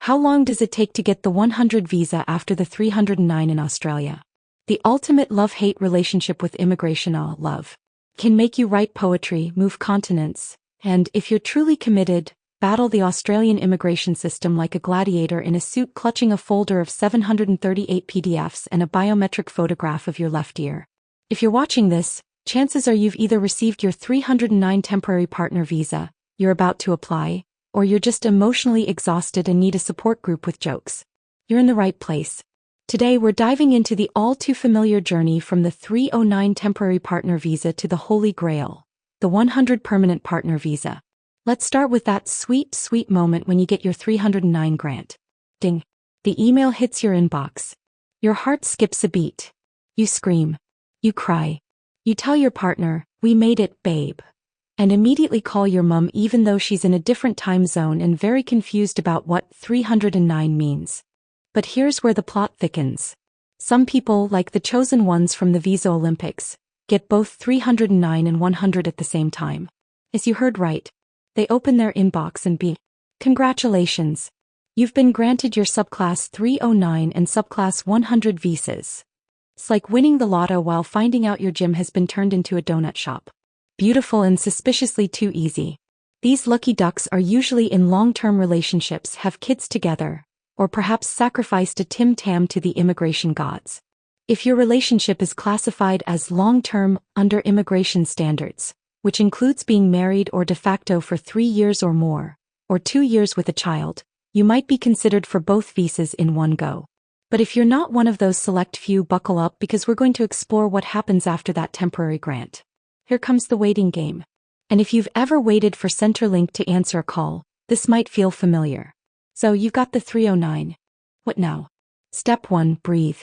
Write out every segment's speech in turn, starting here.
How long does it take to get the 100 visa after the 309 in Australia? The ultimate love-hate relationship with immigration. Love can make you write poetry, move continents, and, if you're truly committed, battle the Australian immigration system like a gladiator in a suit clutching a folder of 738 PDFs and a biometric photograph of your left ear. If you're watching this, chances are you've either received your 309 temporary partner visa, you're about to apply, or you're just emotionally exhausted and need a support group with jokes. You're in the right place. Today we're diving into the all-too-familiar journey from the 309 temporary partner visa to the Holy Grail, the 100 permanent partner visa. Let's start with that sweet, sweet moment when you get your 309 grant. Ding. The email hits your inbox. Your heart skips a beat. You scream. You cry. You tell your partner, "We made it, babe." And immediately call your mum even though she's in a different time zone and very confused about what 309 means. But here's where the plot thickens. Some people, like the chosen ones from the Visa Olympics, get both 309 and 100 at the same time. As you heard right, they open their inbox and be, "Congratulations! You've been granted your subclass 309 and subclass 100 visas." It's like winning the lotto while finding out your gym has been turned into a donut shop. Beautiful and suspiciously too easy. These lucky ducks are usually in long-term relationships, have kids together, or perhaps sacrificed a Tim Tam to the immigration gods. If your relationship is classified as long-term under immigration standards, which includes being married or de facto for 3 years or more, or 2 years with a child, you might be considered for both visas in one go. But if you're not one of those select few, buckle up because we're going to explore what happens after that temporary grant. Here comes the waiting game. And if you've ever waited for Centrelink to answer a call, this might feel familiar. So you've got the 309. What now? Step 1, breathe.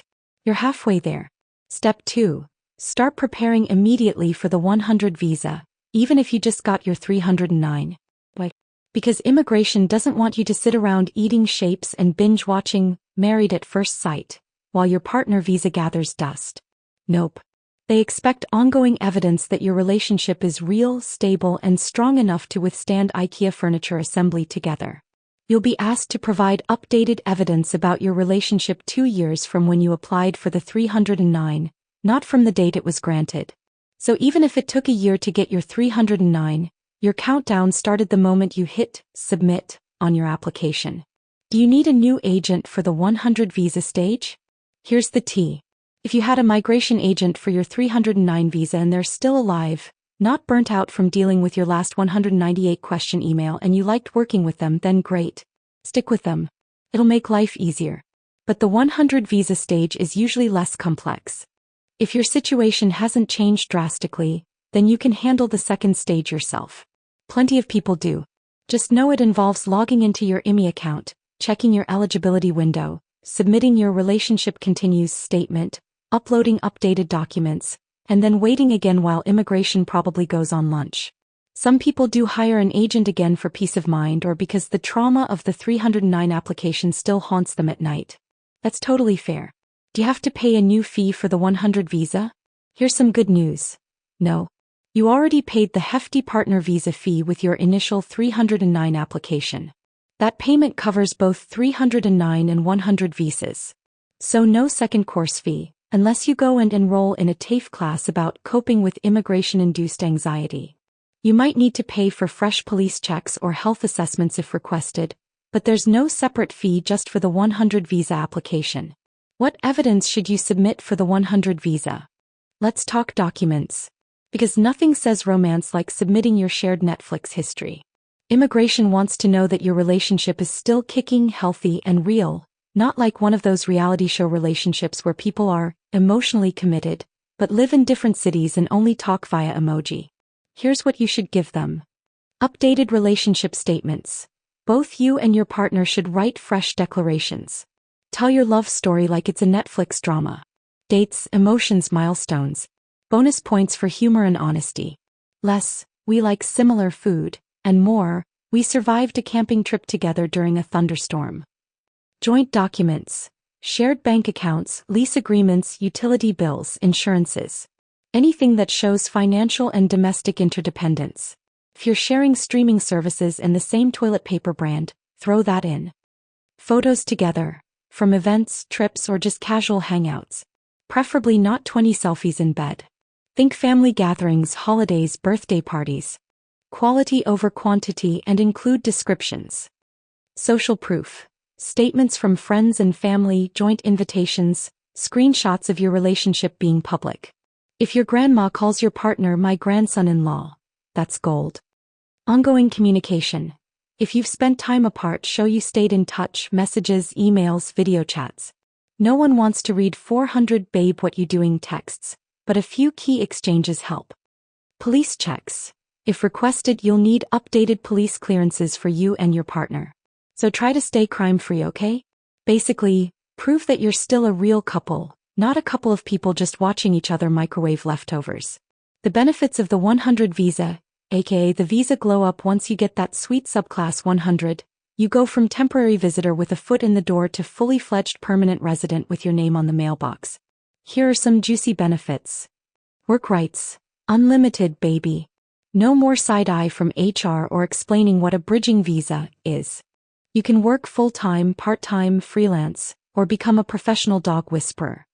You're halfway there. Step 2, start preparing immediately for the 100 visa, even if you just got your 309. Why? Because immigration doesn't want you to sit around eating shapes and binge watching Married at First Sight while your partner visa gathers dust. Nope. They expect ongoing evidence that your relationship is real, stable, and strong enough to withstand IKEA furniture assembly together. You'll be asked to provide updated evidence about your relationship 2 years from when you applied for the 309, not from the date it was granted. So even if it took a year to get your 309, your countdown started the moment you hit submit on your application. Do you need a new agent for the 100 visa stage? Here's the tea. If you had a migration agent for your 309 visa and they're still alive, not burnt out from dealing with your last 198 question email, and you liked working with them, then great. Stick with them. It'll make life easier. But the 100 visa stage is usually less complex. If your situation hasn't changed drastically, then you can handle the second stage yourself. Plenty of people do. Just know it involves logging into your IMI account, checking your eligibility window, submitting your relationship continues statement, uploading updated documents, and then waiting again while immigration probably goes on lunch. Some people do hire an agent again for peace of mind or because the trauma of the 309 application still haunts them at night. That's totally fair. Do you have to pay a new fee for the 100 visa? Here's some good news. No. You already paid the hefty partner visa fee with your initial 309 application. That payment covers both 309 and 100 visas. So no second course fee, unless you go and enroll in a TAFE class about coping with immigration-induced anxiety. You might need to pay for fresh police checks or health assessments if requested, but there's no separate fee just for the 100 visa application. What evidence should you submit for the 100 visa? Let's talk documents. Because nothing says romance like submitting your shared Netflix history. Immigration wants to know that your relationship is still kicking, healthy, and real, not like one of those reality show relationships where people are emotionally committed, but live in different cities and only talk via emoji. Here's what you should give them. Updated relationship statements. Both you and your partner should write fresh declarations. Tell your love story like it's a Netflix drama. Dates, emotions, milestones. Bonus points for humor and honesty. Less, we like similar food, and more, we survived a camping trip together during a thunderstorm. Joint documents. Shared bank accounts, lease agreements, utility bills, insurances. Anything that shows financial and domestic interdependence. If you're sharing streaming services and the same toilet paper brand, throw that in. Photos together, from events, trips, or just casual hangouts. Preferably not 20 selfies in bed. Think family gatherings, holidays, birthday parties. Quality over quantity and include descriptions. Social proof. Statements from friends and family, joint invitations, screenshots of your relationship being public. If your grandma calls your partner my grandson-in-law, that's gold. Ongoing communication. If you've spent time apart, show you stayed in touch, messages, emails, video chats. No one wants to read 400 "babe what you doing" texts, but a few key exchanges help. Police checks. If requested, you'll need updated police clearances for you and your partner. So try to stay crime-free, okay? Basically, prove that you're still a real couple, not a couple of people just watching each other microwave leftovers. The benefits of the 100 visa, aka the visa glow up. Once you get that sweet subclass 100, you go from temporary visitor with a foot in the door to fully fledged permanent resident with your name on the mailbox. Here are some juicy benefits. Work rights. Unlimited, baby. No more side-eye from HR or explaining what a bridging visa is. You can work full-time, part-time, freelance, or become a professional dog whisperer.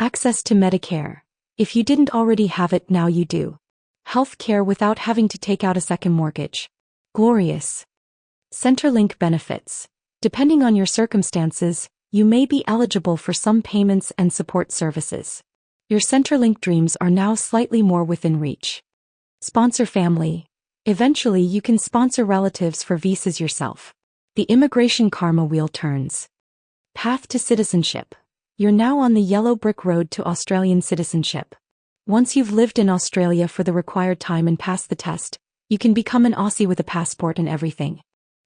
Access to Medicare. If you didn't already have it, now you do. Health care without having to take out a second mortgage. Glorious. Centrelink benefits. Depending on your circumstances, you may be eligible for some payments and support services. Your Centrelink dreams are now slightly more within reach. Sponsor family. Eventually you can sponsor relatives for visas yourself. The immigration karma wheel turns. Path to citizenship. You're now on the yellow brick road to Australian citizenship. Once you've lived in Australia for the required time and passed the test, you can become an Aussie with a passport and everything.